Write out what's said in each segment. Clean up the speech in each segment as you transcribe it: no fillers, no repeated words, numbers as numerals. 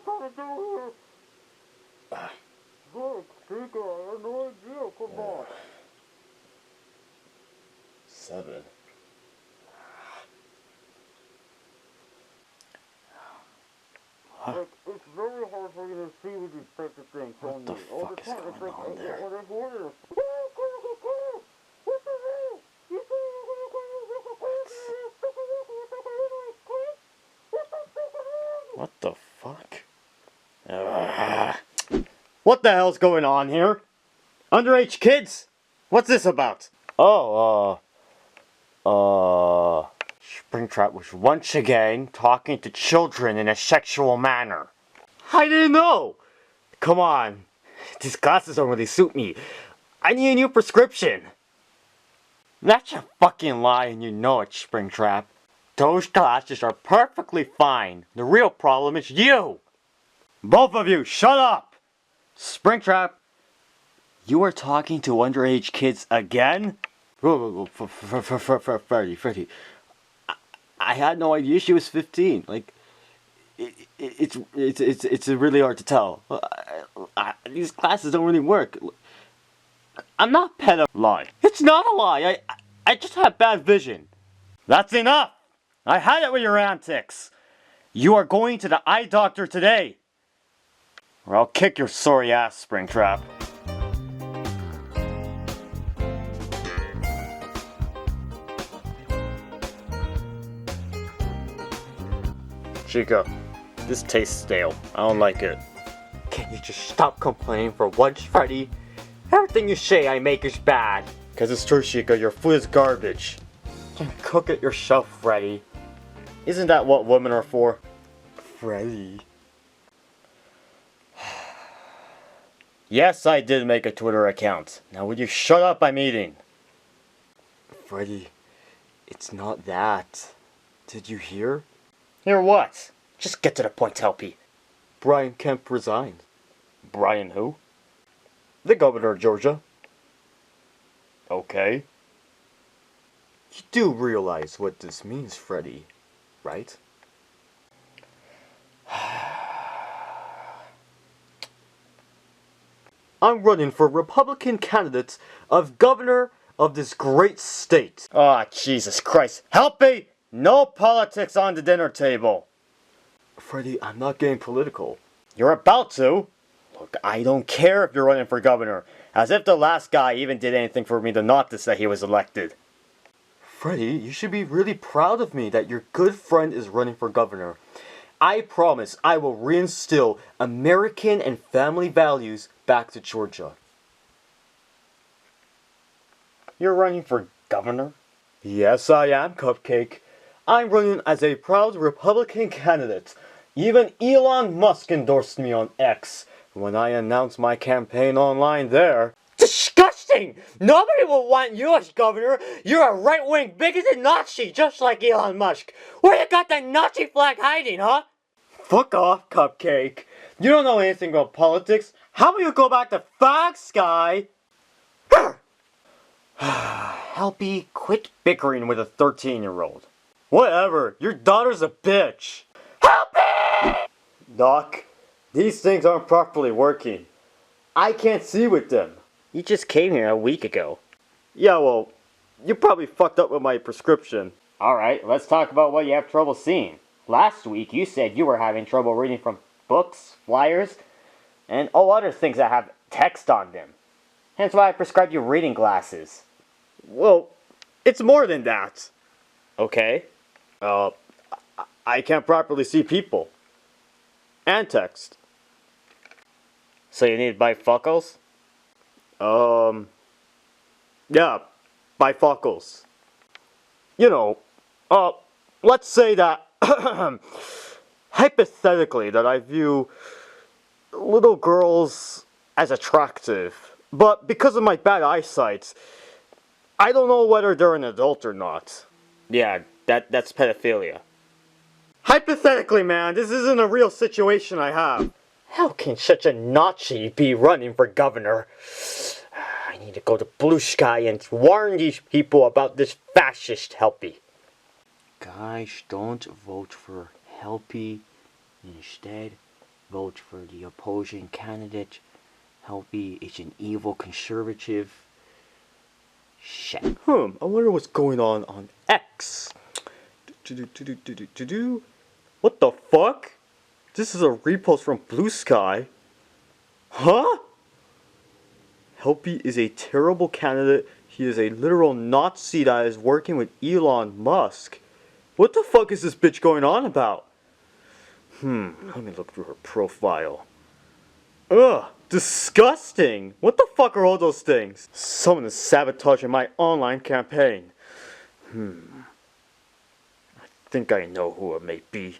trying to do here? Look, Chica, I have no idea. Come on. 7. Like, it's very hard for you to see with these types of things. What the fuck is going on there? What the fuck? What the hell's going on here? Underage kids? What's this about? Oh, Springtrap was once again talking to children in a sexual manner. I didn't know! Come on. These glasses don't really suit me. I need a new prescription. That's a fucking lie and you know it, Springtrap. Those glasses are perfectly fine. The real problem is you. Both of you, shut up! Springtrap, you are talking to underage kids again? Freddy. I had no idea she was 15. Like, it's really hard to tell. These classes don't really work. I'm not pedo. Lie. It's not a lie. I just have bad vision. That's enough. I had it with your antics. You are going to the eye doctor today. Or I'll kick your sorry ass, Springtrap. Chica, this tastes stale. I don't like it. Can you just stop complaining for once, Freddy? Everything you say I make is bad. Cause it's true, Chica, your food is garbage. You can cook it yourself, Freddy. Isn't that what women are for? Freddy. Yes, I did make a Twitter account. Now would you shut up, I'm eating. Freddy, it's not that. Did you hear? Hear what? Just get to the point, Helpy. Brian Kemp resigned. Brian who? The governor of Georgia. Okay. You do realize what this means, Freddy, right? I'm running for Republican candidate of governor of this great state. Ah, Jesus Christ. Helpy! No politics on the dinner table. Freddy, I'm not getting political. You're about to. Look, I don't care if you're running for governor. As if the last guy even did anything for me to notice that he was elected. Freddy, you should be really proud of me that your good friend is running for governor. I promise I will reinstill American and family values back to Georgia. You're running for governor? Yes, I am, Cupcake. I'm running as a proud Republican candidate. Even Elon Musk endorsed me on X when I announced my campaign online there. Disgusting! Nobody will want you as governor. You're a right-wing bigoted Nazi just like Elon Musk. Where you got the Nazi flag hiding, huh? Fuck off, Cupcake. You don't know anything about politics. How about you go back to Fox, guy? Helpy, quit bickering with a 13-year-old. Whatever, your daughter's a bitch. Helpy! Doc, these things aren't properly working. I can't see with them. You just came here a week ago. Yeah, well, you probably fucked up with my prescription. Alright, let's talk about what you have trouble seeing. Last week, you said you were having trouble reading from books, flyers, and all other things that have text on them. Hence why I prescribed you reading glasses. Well, it's more than that. Okay. I can't properly see people. And text. So you need bifocals? Yeah, bifocals. You know, let's say that, hypothetically, that I view little girls as attractive. But because of my bad eyesight, I don't know whether they're an adult or not. Yeah, that's pedophilia. Hypothetically, man, this isn't a real situation I have. How can such a Nazi be running for governor? I need to go to Blue Sky and warn these people about this fascist Helpy. Guys, don't vote for Helpy. Instead, vote for the opposing candidate. Helpy is an evil conservative. Shit. I wonder what's going on X. What the fuck? This is a repost from Blue Sky. Huh? Helpy is a terrible candidate. He is a literal Nazi that is working with Elon Musk. What the fuck is this bitch going on about? Let me look through her profile. Ugh, disgusting! What the fuck are all those things? Someone is sabotaging my online campaign. I think I know who it may be.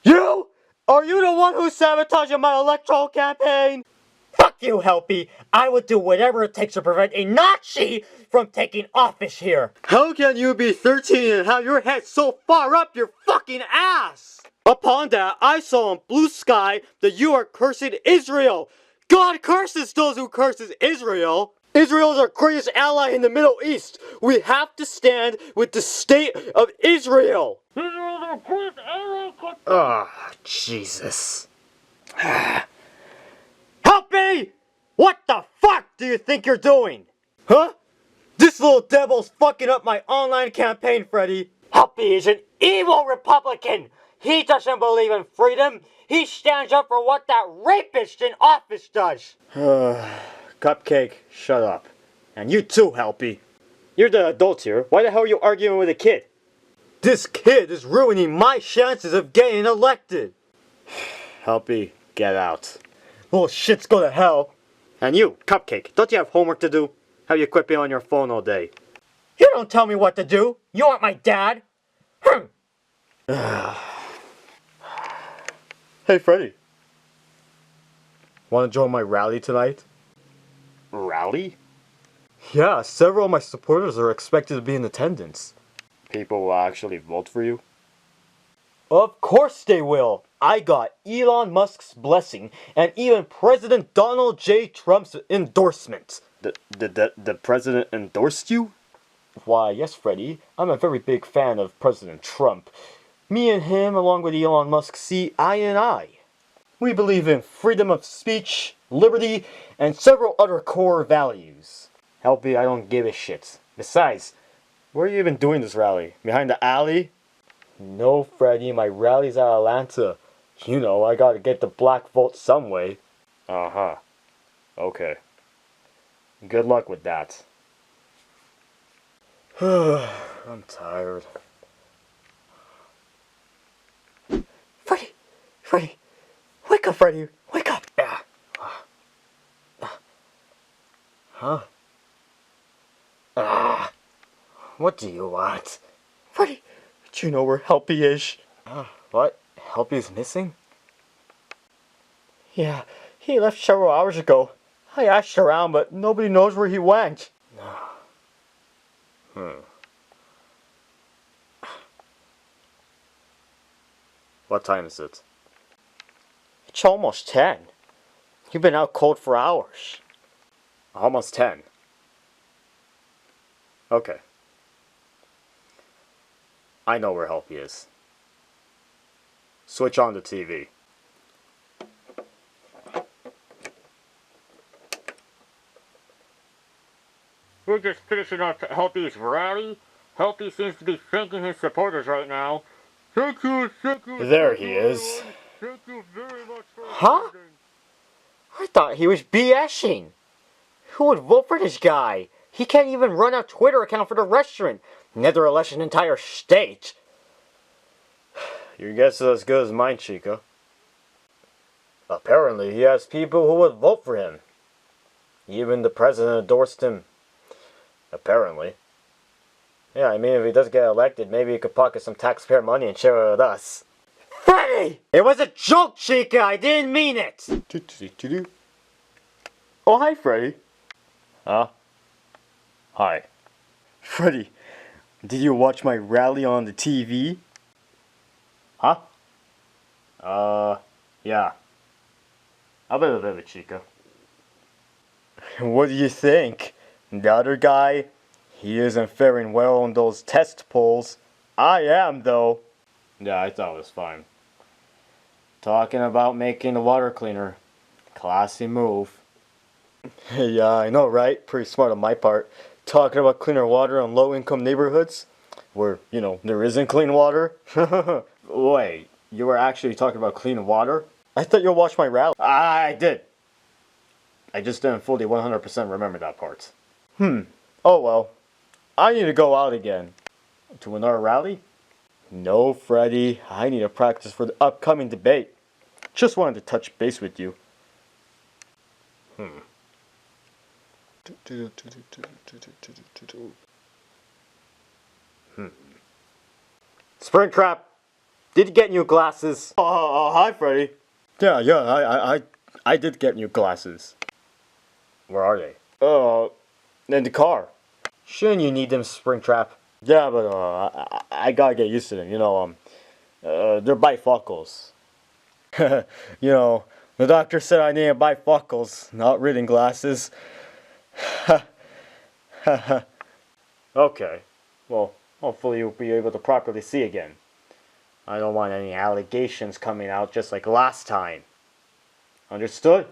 You? Are you the one who's sabotaging my electoral campaign? Fuck you, Helpy! I would do whatever it takes to prevent a Nazi from taking office here! How can you be 13 and have your head so far up your fucking ass? Upon that, I saw on Blue Sky that you are cursing Israel! God curses those who curses Israel! Israel is our greatest ally in the Middle East! We have to stand with the state of Israel! Ah, Jesus. Help me! What the fuck do you think you're doing? Huh? This little devil's fucking up my online campaign, Freddy. Helpy is an evil Republican. He doesn't believe in freedom. He stands up for what that rapist in office does. Cupcake, shut up. And you too, Helpy. You're the adult here. Why the hell are you arguing with a kid? This kid is ruining my chances of getting elected. Helpy, get out. Little shit's go to hell. And you, Cupcake, don't you have homework to do? How you quit being on your phone all day? You don't tell me what to do. You aren't my dad. Hey, Freddy. Want to join my rally tonight? Rally? Yeah, several of my supporters are expected to be in attendance. People will actually vote for you? Of course they will! I got Elon Musk's blessing and even President Donald J. Trump's endorsement. The president endorsed you? Why, yes, Freddy. I'm a very big fan of President Trump. Me and him, along with Elon Musk, see eye in eye. We believe in freedom of speech, liberty, and several other core values. Helpy, I don't give a shit. Besides, where are you even doing this rally? Behind the alley? No, Freddy, my rally's at Atlanta. You know, I gotta get the black vote some way. Uh-huh. Okay. Good luck with that. I'm tired. Freddy! Wake up, Freddy! Wake up! Huh? What do you want? Freddy, do you know where Helpy is? What? Helpy's missing? Yeah, he left several hours ago. I asked around, but nobody knows where he went. What time is it? It's almost 10. You've been out cold for hours. Almost 10. Okay. I know where Helpy is. Switch on the TV. We're just finishing up Helpy's rally. Helpy seems to be thanking his supporters right now. Thank you. There he is. Thank you very much for attending. I thought he was BSing. Who would vote for this guy? He can't even run a Twitter account for the restaurant, never let an entire state. Your guess is as good as mine, Chica. Apparently, he has people who would vote for him. Even the president endorsed him. Apparently. Yeah, I mean, if he does get elected, maybe he could pocket some taxpayer money and share it with us. Freddy! It was a joke, Chica! I didn't mean it! Oh, hi, Freddy. Huh? Hi. Freddy, did you watch my rally on the TV? Huh? Yeah. A bit of it, Chica. What do you think? The other guy? He isn't faring well on those test polls. I am, though. Yeah, I thought it was fine. Talking about making the water cleaner. Classy move. Yeah, I know, right? Pretty smart on my part. Talking about cleaner water in low-income neighborhoods where, there isn't clean water. Wait, you were actually talking about clean water? I thought you watched my rally. I did. I just didn't fully 100% remember that part. Oh well. I need to go out again. To another rally? No, Freddy. I need to practice for the upcoming debate. Just wanted to touch base with you. Springtrap, did you get new glasses? Hi, Freddy. Yeah, I did get new glasses. Where are they? In the car. Shouldn't you need them, Springtrap? Yeah, but I gotta get used to them. They're bifocals. The doctor said I needed bifocals, not reading glasses. Okay, well, hopefully you'll be able to properly see again. I don't want any allegations coming out just like last time. Understood?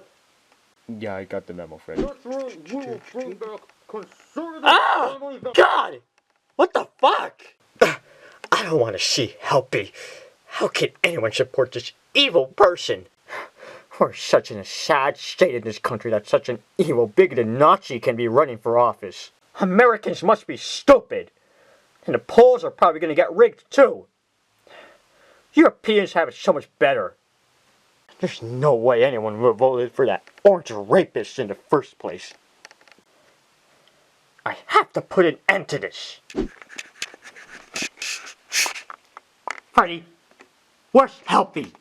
Yeah, I got the memo, Freddy. Oh, God! What the fuck? I don't want to see Helpy. How can anyone support this evil person? We're such in a sad state in this country that such an evil, bigoted Nazi can be running for office. Americans must be stupid. And the polls are probably going to get rigged too. Europeans have it so much better. There's no way anyone would have voted for that orange rapist in the first place. I have to put an end to this. Freddy, where's Helpy?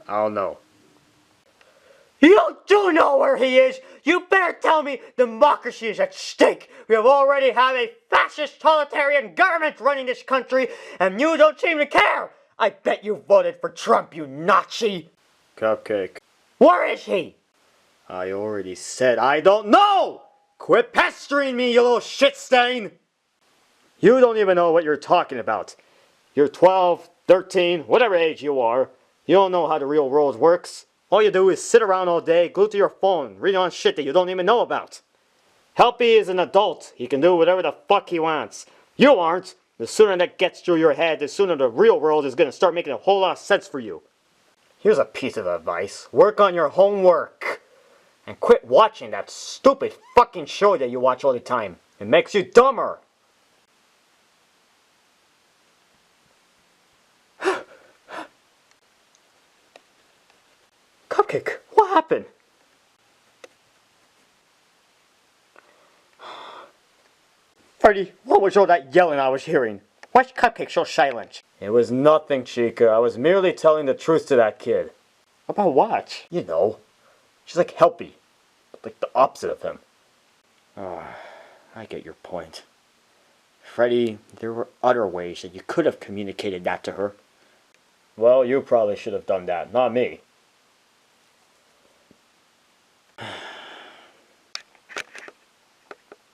I don't know. You do know where he is! You better tell me democracy is at stake! We have already have a fascist totalitarian government running this country, and you don't seem to care! I bet you voted for Trump, you Nazi! Cupcake. Where is he? I already said I don't know! Quit pestering me, you little shit stain! You don't even know what you're talking about. You're 12, 13, whatever age you are. You don't know how the real world works. All you do is sit around all day, glued to your phone, reading on shit that you don't even know about. Helpy is an adult. He can do whatever the fuck he wants. You aren't. The sooner that gets through your head, the sooner the real world is going to start making a whole lot of sense for you. Here's a piece of advice. Work on your homework. And quit watching that stupid fucking show that you watch all the time. It makes you dumber. Cupcake, what happened? Freddy, what was all that yelling I was hearing? Why's Cupcake so silent? It was nothing, Chica. I was merely telling the truth to that kid. About what? You know. She's like Helpy. Like the opposite of him. I get your point. Freddy, there were other ways that you could have communicated that to her. Well, you probably should have done that, not me.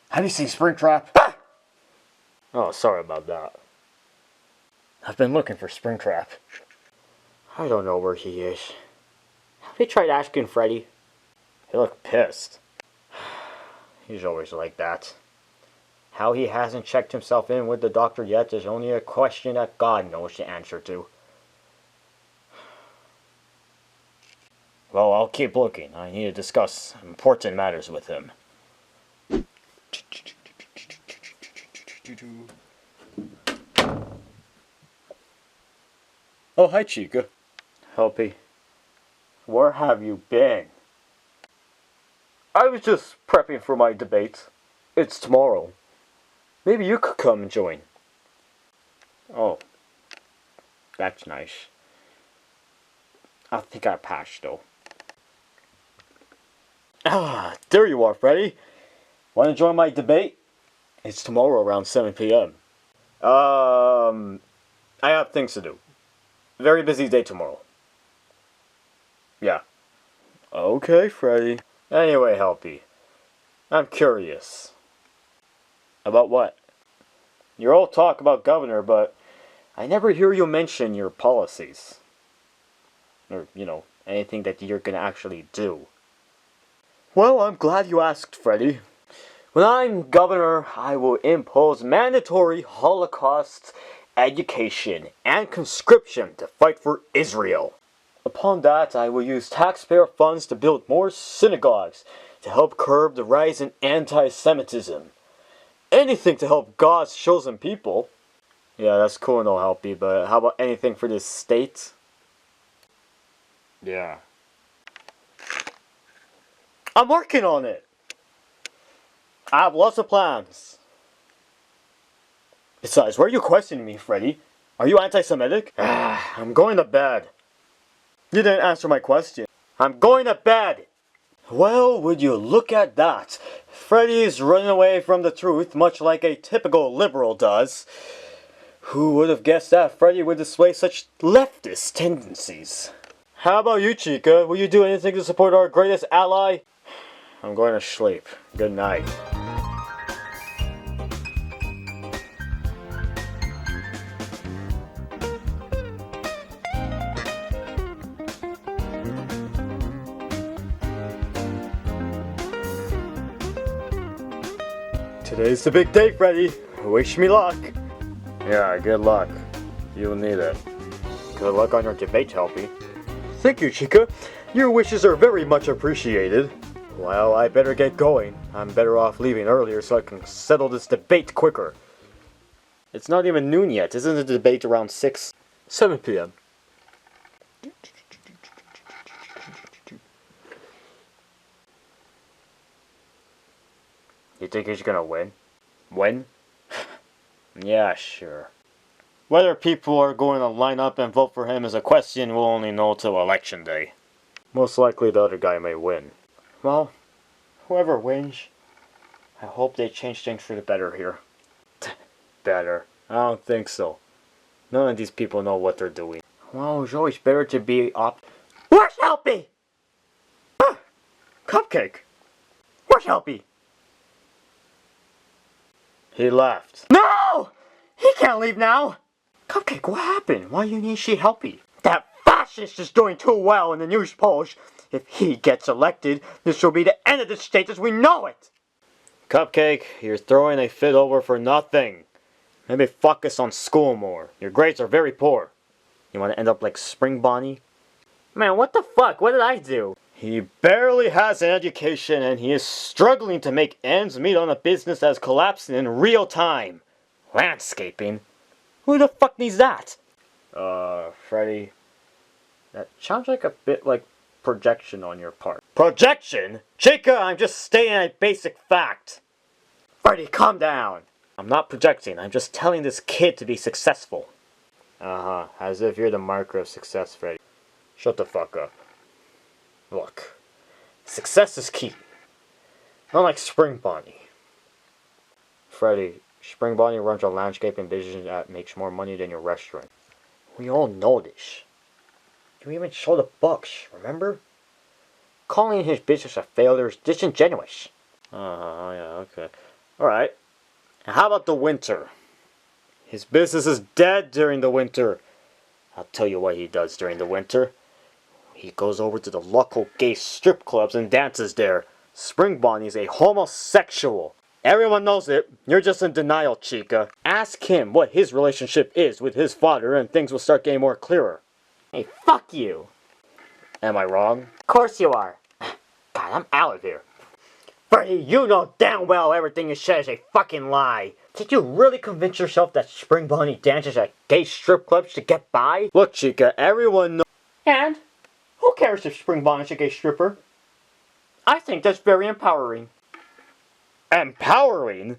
Have you seen Springtrap? Ah! Oh, sorry about that. I've been looking for Springtrap. I don't know where he is. Have you tried asking Freddy? He looked pissed. He's always like that. How he hasn't checked himself in with the doctor yet is only a question that God knows the answer to. Well, I'll keep looking. I need to discuss important matters with him. Oh, hi, Chica. Helpy. Where have you been? I was just prepping for my debate. It's tomorrow. Maybe you could come and join. Oh. That's nice. I think I passed, though. Ah, there you are, Freddy. Want to join my debate? It's tomorrow around 7 p.m. I have things to do. Very busy day tomorrow. Yeah. Okay, Freddy. Anyway, Helpy. I'm curious. About what? You're all talk about governor, but I never hear you mention your policies. Or, anything that you're gonna actually do. Well, I'm glad you asked, Freddy. When I'm governor, I will impose mandatory Holocaust education and conscription to fight for Israel. Upon that, I will use taxpayer funds to build more synagogues to help curb the rise in anti-Semitism. Anything to help God's chosen people. Yeah, that's cool and all, Helpy, but how about anything for this state? Yeah. I'm working on it! I have lots of plans. Besides, why are you questioning me, Freddy? Are you anti-Semitic? I'm going to bed. You didn't answer my question. I'm going to bed! Well, would you look at that? Freddy's running away from the truth, much like a typical liberal does. Who would have guessed that Freddy would display such leftist tendencies? How about you, Chica? Will you do anything to support our greatest ally? I'm going to sleep. Good night. Today's the big day, Freddy. Wish me luck. Yeah, good luck. You'll need it. Good luck on your debate, Helpy. Thank you, Chica. Your wishes are very much appreciated. Well, I better get going. I'm better off leaving earlier so I can settle this debate quicker. It's not even noon yet. Isn't the debate around 7 p.m.? You think he's gonna win? Win? Yeah, sure. Whether people are going to line up and vote for him is a question we'll only know till election day. Most likely the other guy may win. Well, whoever wins, I hope they change things for the better here. Better? I don't think so. None of these people know what they're doing. Well, it's always better to be Where's Helpy? Cupcake! Where's Helpy? He left. No! He can't leave now! Cupcake, what happened? Why you need she Helpy? That fascist is doing too well in the news polls. If he gets elected, this will be the end of the state as we know it! Cupcake, you're throwing a fit over for nothing. Maybe focus on school more. Your grades are very poor. You want to end up like Spring Bonnie? Man, what the fuck? What did I do? He barely has an education and he is struggling to make ends meet on a business that is collapsing in real time. Landscaping? Who the fuck needs that? Freddy. That sounds like a bit like projection on your part. Projection? Chica, I'm just stating a basic fact. Freddy, calm down. I'm not projecting, I'm just telling this kid to be successful. Uh-huh, as if you're the marker of success, Freddy. Shut the fuck up. Look, success is key. Not like Spring Bonnie. Freddy, Spring Bonnie runs a landscaping business that makes more money than your restaurant. We all know this. You even showed the books, remember? Calling his business a failure is disingenuous. Yeah, okay. Alright. How about the winter? His business is dead during the winter. I'll tell you what he does during the winter. He goes over to the local gay strip clubs and dances there. Spring Bonnie's a homosexual. Everyone knows it. You're just in denial, Chica. Ask him what his relationship is with his father and things will start getting more clearer. Hey, fuck you. Am I wrong? Of course you are. God, I'm out of here. Freddy, you know damn well everything you said is a fucking lie. Did you really convince yourself that Spring Bonnie dances at gay strip clubs to get by? Look, Chica, everyone knows. And? Who cares if Spring Bonnie's a gay stripper? I think that's very empowering. Empowering?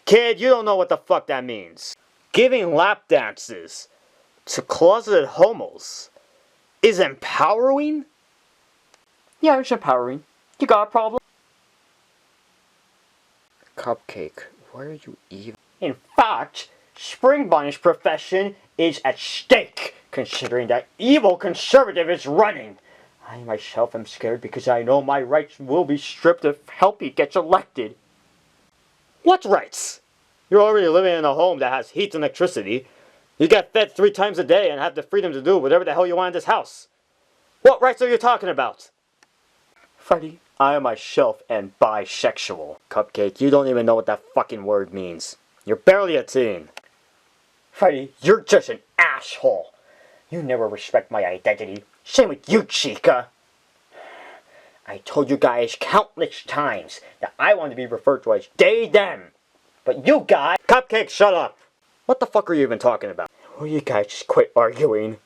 Kid, you don't know what the fuck that means. Giving lap dances to closeted homos is empowering? Yeah, it's empowering. You got a problem? Cupcake, why are you even? In fact, Spring Bonnie's profession is at stake, considering that evil conservative is running. I myself am scared because I know my rights will be stripped if Helpy gets elected. What rights? You're already living in a home that has heat and electricity. You get fed 3 times a day and have the freedom to do whatever the hell you want in this house. What rights are you talking about? Freddy, I am myself and bisexual. Cupcake, you don't even know what that fucking word means. You're barely a teen. Freddy, you're just an asshole. You never respect my identity. Same with you, Chica. I told you guys countless times that I want to be referred to as they, them. But you guys... Cupcake, shut up! What the fuck are you even talking about? Will you guys just quit arguing?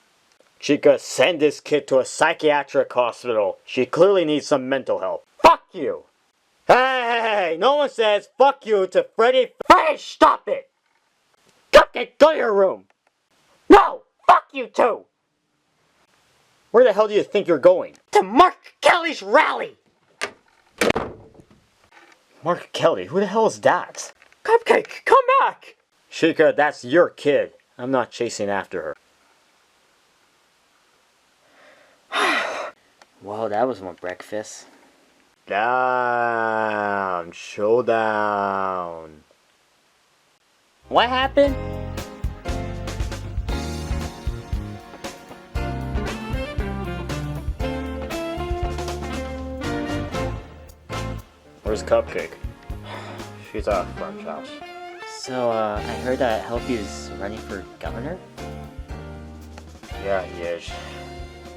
Chica, send this kid to a psychiatric hospital. She clearly needs some mental help. Fuck you! Hey, no one says fuck you to Freddy. Freddy, stop it! Cupcake, go to your room! No! Fuck you too! Where the hell do you think you're going? To Mark Kelly's rally! Mark Kelly? Who the hell is that? Cupcake, come back! Chica, that's your kid. I'm not chasing after her. Well, that was one breakfast. Down. Showdown. What happened? Where's Cupcake? She's at a friend's house. So, I heard that Helpy is running for governor? Yeah, he is.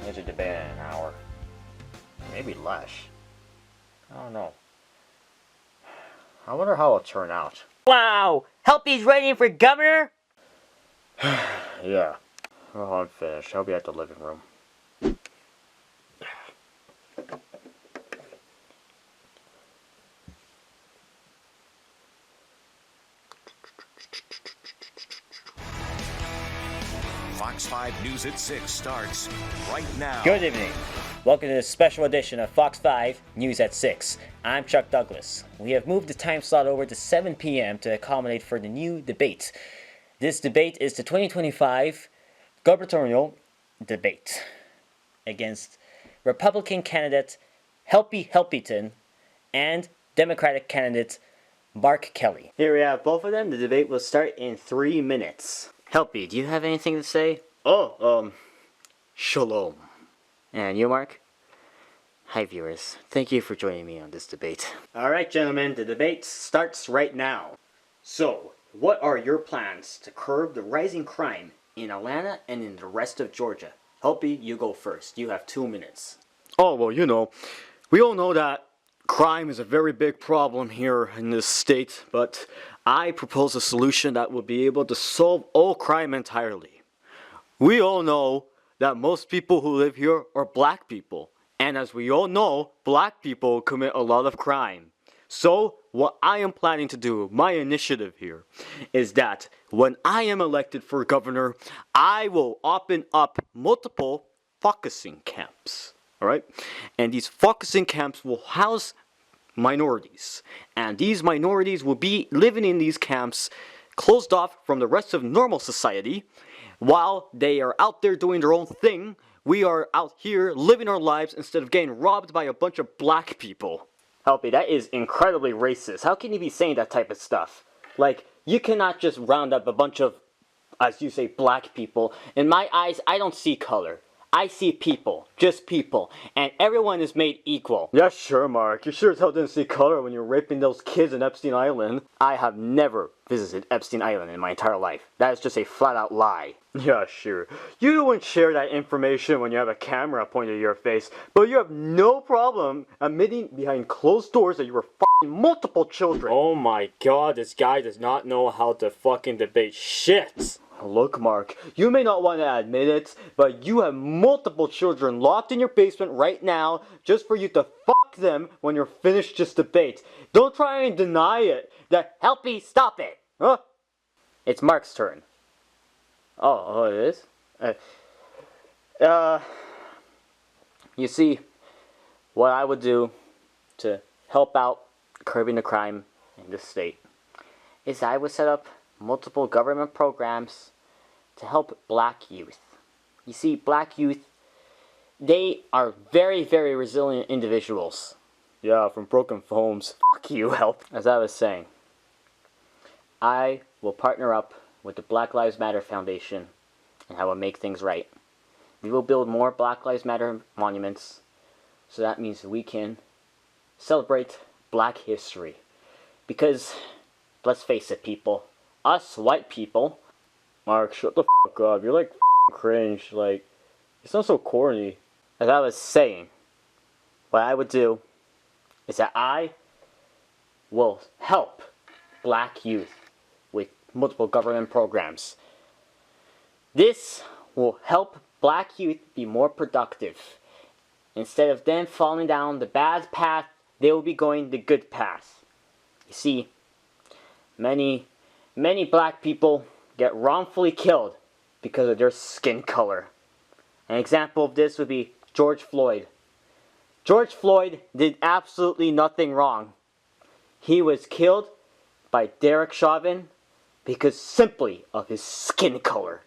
There's a debate in an hour. Maybe less. I don't know. I wonder how it'll turn out. Wow! Helpy's running for governor? Yeah. Well, I'm finished. I'll be at the living room. Fox 5 News at 6 starts right now. Good evening. Welcome to this special edition of Fox 5 News at 6. I'm Chuck Douglas. We have moved the time slot over to 7 p.m. to accommodate for the new debate. This debate is the 2025 gubernatorial debate against Republican candidate Helpy Helpyton and Democratic candidate Mark Kelly. Here we have both of them. The debate will start in 3 minutes. Helpy, do you have anything to say? Shalom. And you, Mark? Hi, viewers. Thank you for joining me on this debate. Alright, gentlemen, the debate starts right now. So, what are your plans to curb the rising crime in Atlanta and in the rest of Georgia? Helpy, you go first. You have 2 minutes. Oh, well, you know, we all know that crime is a very big problem here in this state, but I propose a solution that will be able to solve all crime entirely. We all know that most people who live here are black people, and as we all know, black people commit a lot of crime. So, what I am planning to do, my initiative here, is that when I am elected for governor, I will open up multiple focusing camps. Alright? And these focusing camps will house minorities. And these minorities will be living in these camps closed off from the rest of normal society. While they are out there doing their own thing, we are out here living our lives instead of getting robbed by a bunch of black people. Helpy, that is incredibly racist. How can you be saying that type of stuff? Like, you cannot just round up a bunch of, as you say, black people. In my eyes, I don't see color. I see people, just people, and everyone is made equal. Yeah, sure, Mark. You sure as hell didn't see color when you were raping those kids in Epstein Island. I have never visited Epstein Island in my entire life. That is just a flat-out lie. Yeah, sure. You wouldn't share that information when you have a camera pointed at your face, but you have no problem admitting behind closed doors that you were f***ing multiple children. Oh my god, this guy does not know how to fucking debate shit. Look, Mark, you may not want to admit it, but you have multiple children locked in your basement right now just for you to fuck them when you're finished this debate. Don't try and deny it. Helpy, stop it! Huh? It's Mark's turn. Oh, it is? You see, what I would do to help out curbing the crime in this state is I would set up multiple government programs to help black youth. You see, black youth, they are very, very resilient individuals. Yeah, from broken homes. Fuck you, Help. As I was saying, I will partner up with the Black Lives Matter Foundation and how we'll make things right. We will build more Black Lives Matter monuments, so that means we can celebrate Black history. Because, let's face it, people, us white people... Mark, shut the fuck up. You're like cringe. Like, you sound so corny. As I was saying, what I would do is that I will help Black youth with multiple government programs. This will help Black youth be more productive. Instead of them falling down the bad path, they will be going the good path. You see, many Black people get wrongfully killed because of their skin color. An example of this would be George Floyd. George Floyd did absolutely nothing wrong. He was killed by Derek Chauvin because simply of his skin color.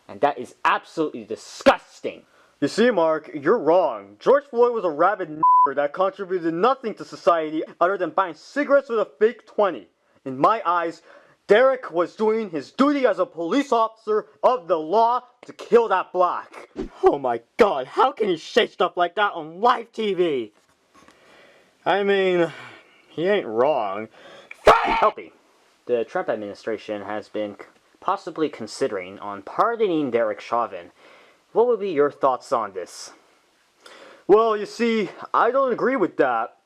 And that is absolutely disgusting. You see, Mark, you're wrong. George Floyd was a rabid n***er that contributed nothing to society other than buying cigarettes with a fake 20. In my eyes, Derek was doing his duty as a police officer of the law to kill that black. Oh my god, how can you say stuff like that on live TV? I mean, he ain't wrong. Helpy. The Trump administration has been possibly considering on pardoning Derek Chauvin. What would be your thoughts on this? Well, you see, I don't agree with that.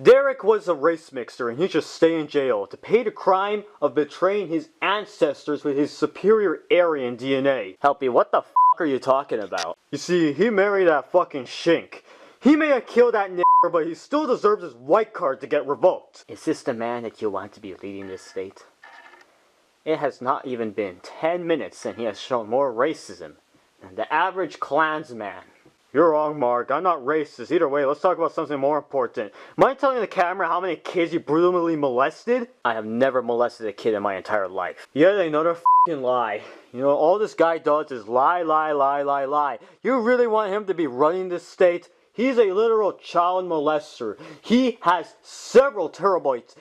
Derek was a race mixer and he should stay in jail to pay the crime of betraying his ancestors with his superior Aryan DNA. Helpy, what the f*** are you talking about? You see, he married that fucking shink. He may have killed that n***er, but he still deserves his white card to get revoked. Is this the man that you want to be leading this state? It has not even been 10 minutes and he has shown more racism than the average Klansman. You're wrong, Mark. I'm not racist. Either way, let's talk about something more important. Mind telling the camera how many kids you brutally molested? I have never molested a kid in my entire life. Yet another fucking lie. You know, all this guy does is lie, lie, lie, lie, lie. You really want him to be running this state? He's a literal child molester. He has several terabytes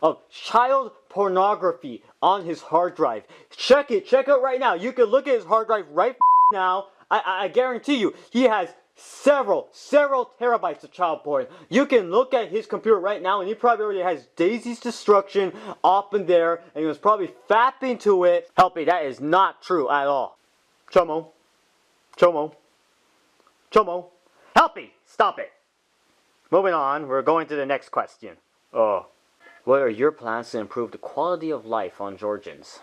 of child pornography on his hard drive. Check it right now. You can look at his hard drive right now. I guarantee you, he has several terabytes of child porn. You can look at his computer right now and he probably already has Daisy's Destruction up in there and he was probably fapping to it. Helpy, that is not true at all. Chomo. Helpy, stop it. Moving on, we're going to the next question. What are your plans to improve the quality of life on Georgians?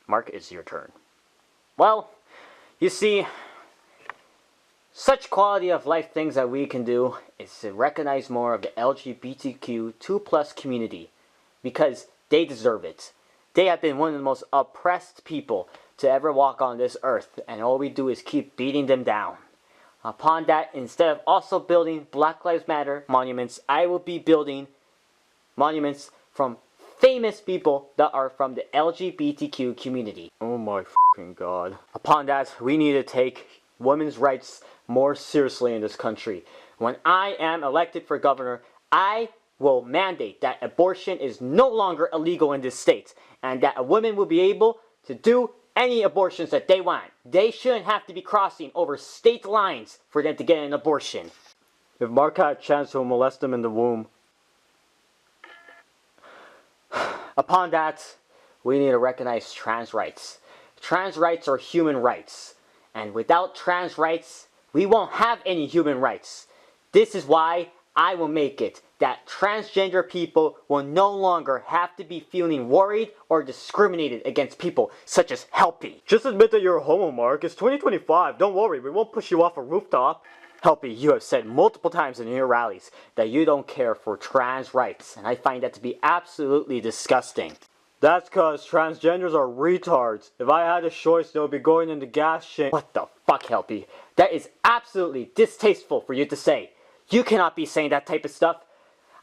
Mark, it's your turn. Well, you see, such quality of life things that we can do is to recognize more of the LGBTQ2+ community because they deserve it. They have been one of the most oppressed people to ever walk on this earth, and all we do is keep beating them down. Upon that, instead of also building Black Lives Matter monuments, I will be building monuments from famous people that are from the LGBTQ community. Oh my fucking god. Upon that, we need to take women's rights more seriously in this country. When I am elected for governor, I will mandate that abortion is no longer illegal in this state and that a woman will be able to do any abortions that they want. They shouldn't have to be crossing over state lines for them to get an abortion. If Mark had a chance to molest them in the womb. Upon that, we need to recognize trans rights. Trans rights are human rights. And without trans rights, we won't have any human rights. This is why I will make it that transgender people will no longer have to be feeling worried or discriminated against people such as Helpy. Just admit that you're a homo, Mark. It's 2025. Don't worry, we won't push you off a rooftop. Helpy, you have said multiple times in your rallies that you don't care for trans rights, and I find that to be absolutely disgusting. That's cause transgenders are retards. If I had a choice, they would be going in the gas chamber. What the fuck, Helpy? That is absolutely distasteful for you to say. You cannot be saying that type of stuff.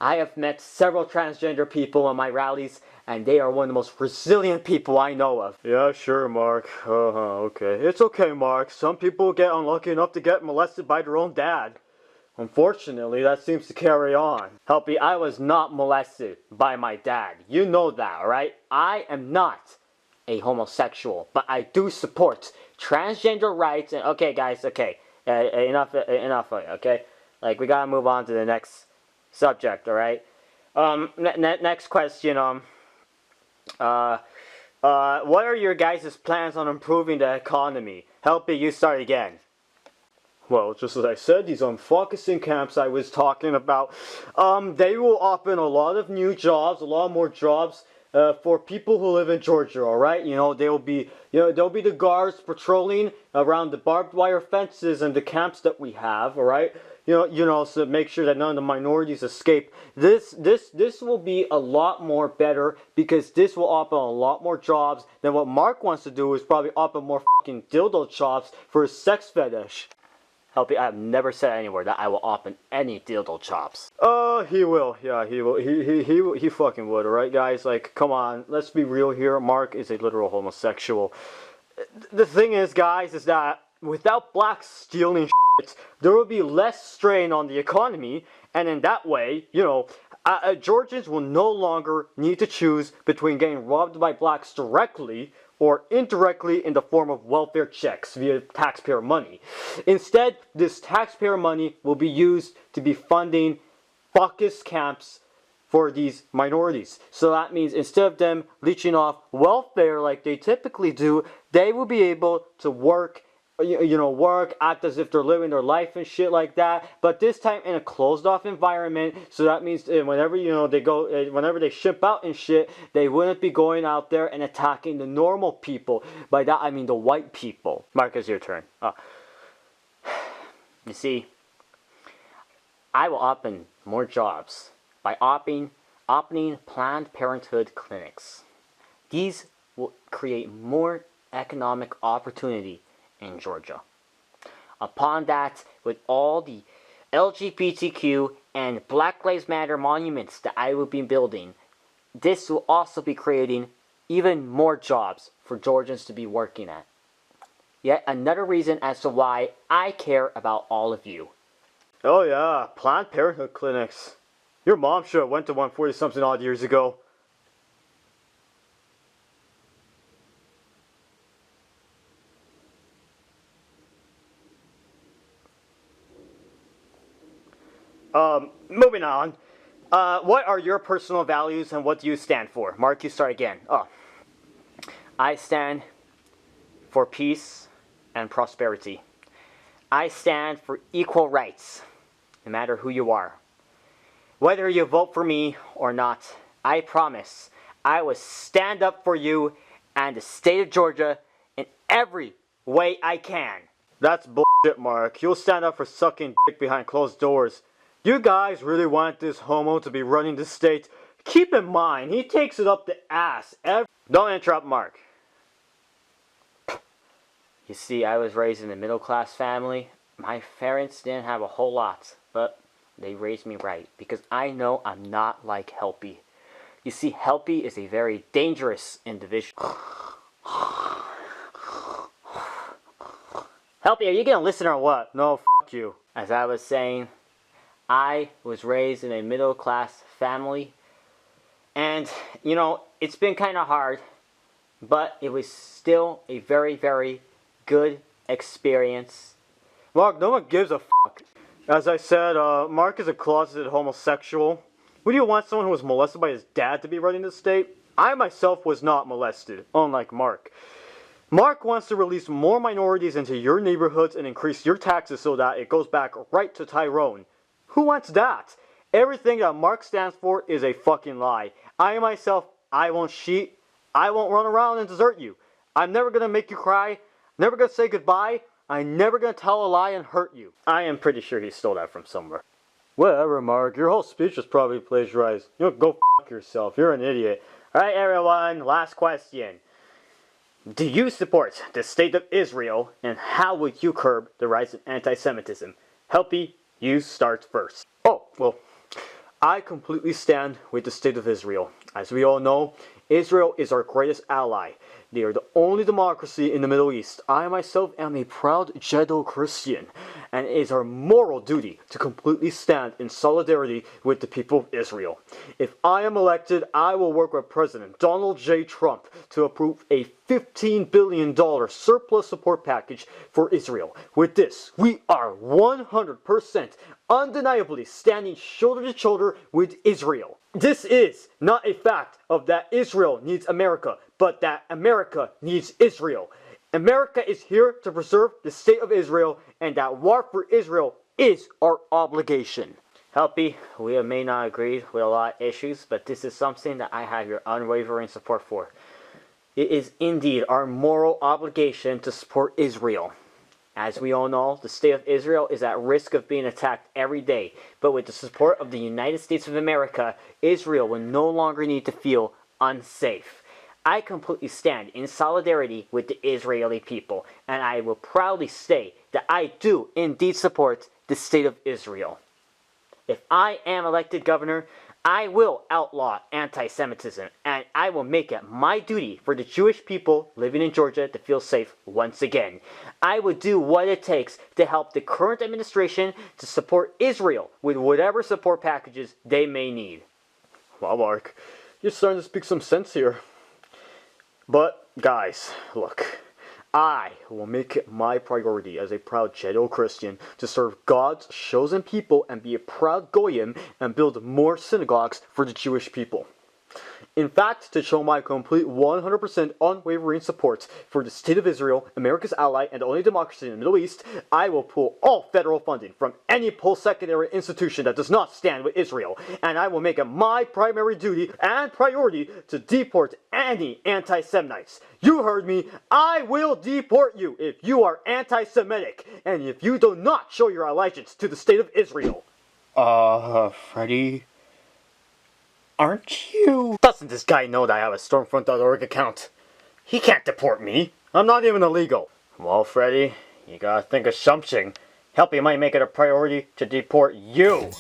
I have met several transgender people on my rallies, and they are one of the most resilient people I know of. Yeah, sure, Mark. Okay. It's okay, Mark. Some people get unlucky enough to get molested by their own dad. Unfortunately, that seems to carry on. Helpy, I was not molested by my dad. You know that, alright? I am not a homosexual, but I do support transgender rights. And okay, guys, okay, enough, okay? Like, we gotta move on to the next subject, alright? Next question, what are your guys' plans on improving the economy? Helpy, you start again. Well, just as I said, these focusing camps I was talking about, they will open a lot of new jobs, a lot more jobs for people who live in Georgia. All right, there'll be the guards patrolling around the barbed wire fences and the camps that we have. All right, so make sure that none of the minorities escape. This will be a lot more better because this will open a lot more jobs than what Mark wants to do is probably open more fucking dildo shops for his sex fetish. Helpy, I have never said anywhere that I will open any dildo chops. He will. Yeah, he will. He fucking would, alright, guys? Like, come on. Let's be real here. Mark is a literal homosexual. The thing is, guys, is that without blacks stealing shit, there will be less strain on the economy, and in that way, Georgians will no longer need to choose between getting robbed by blacks directly or indirectly in the form of welfare checks via taxpayer money. Instead, this taxpayer money will be used to be funding focus camps for these minorities. So that means instead of them leeching off welfare like they typically do, they will be able to work, act as if they're living their life and shit like that, but this time in a closed off environment. So that means whenever whenever they ship out and shit, they wouldn't be going out there and attacking the normal people. By that I mean the white people. Marcus, your turn. You see, I will open more jobs by opening Planned Parenthood clinics. These will create more economic opportunity in Georgia. Upon that, with all the LGBTQ and Black Lives Matter monuments that I will be building, this will also be creating even more jobs for Georgians to be working at. Yet another reason as to why I care about all of you. Oh yeah, Planned Parenthood clinics. Your mom should have went to one 40-something odd years ago. Moving on. What are your personal values and what do you stand for? Mark, you start again. I stand for peace and prosperity. I stand for equal rights, no matter who you are. Whether you vote for me or not, I promise I will stand up for you and the state of Georgia in every way I can. That's bullshit, Mark. You'll stand up for sucking dick behind closed doors. You guys really want this homo to be running the state? Keep in mind, he takes it up the ass every... Don't interrupt, Mark. You see, I was raised in a middle-class family. My parents didn't have a whole lot, but they raised me right, because I know I'm not like Helpy. You see, Helpy is a very dangerous individual. Helpy, are you gonna listen or what? No, fuck you. As I was saying, I was raised in a middle-class family, and, it's been kind of hard, but it was still a very, very good experience. Mark, no one gives a fuck. As I said, Mark is a closeted homosexual. Would you want someone who was molested by his dad to be running the state? I myself was not molested, unlike Mark. Mark wants to release more minorities into your neighborhoods and increase your taxes so that it goes back right to Tyrone. Who wants that? Everything that Mark stands for is a fucking lie. I myself, I won't cheat. I won't run around and desert you. I'm never gonna make you cry. Never gonna say goodbye. I'm never gonna tell a lie and hurt you. I am pretty sure he stole that from somewhere. Whatever, Mark. Your whole speech was probably plagiarized. Go fuck yourself. You're an idiot. Alright, everyone. Last question. Do you support the state of Israel, and how would you curb the rise of anti-Semitism? Helpy, you start first. Oh, well, I completely stand with the state of Israel. As we all know, Israel is our greatest ally. They are the only democracy in the Middle East. I myself am a proud Judeo-Christian, and it is our moral duty to completely stand in solidarity with the people of Israel. If I am elected, I will work with President Donald J. Trump to approve a $15 billion surplus support package for Israel. With this, we are 100% undeniably standing shoulder to shoulder with Israel. This is not a fact of that Israel needs America, but that America needs Israel. America is here to preserve the state of Israel, and that war for Israel is our obligation. Helpy, we may not agree with a lot of issues, but this is something that I have your unwavering support for. It is indeed our moral obligation to support Israel. As we all know, the state of Israel is at risk of being attacked every day, but with the support of the United States of America, Israel will no longer need to feel unsafe. I completely stand in solidarity with the Israeli people, and I will proudly say that I do indeed support the state of Israel. If I am elected governor, I will outlaw anti-Semitism, and I will make it my duty for the Jewish people living in Georgia to feel safe once again. I will do what it takes to help the current administration to support Israel with whatever support packages they may need. Wow, Mark, you're starting to speak some sense here. But, guys, look. I will make it my priority as a proud Judeo-Christian to serve God's chosen people and be a proud Goyim and build more synagogues for the Jewish people. In fact, to show my complete 100% unwavering support for the state of Israel, America's ally and the only democracy in the Middle East, I will pull all federal funding from any post-secondary institution that does not stand with Israel, and I will make it my primary duty and priority to deport any anti-Semites. You heard me. I will deport you if you are anti-Semitic, and if you do not show your allegiance to the state of Israel. Freddy? Aren't you? Doesn't this guy know that I have a Stormfront.org account? He can't deport me. I'm not even illegal. Well, Freddy, you gotta think of something. Helpy might make it a priority to deport you.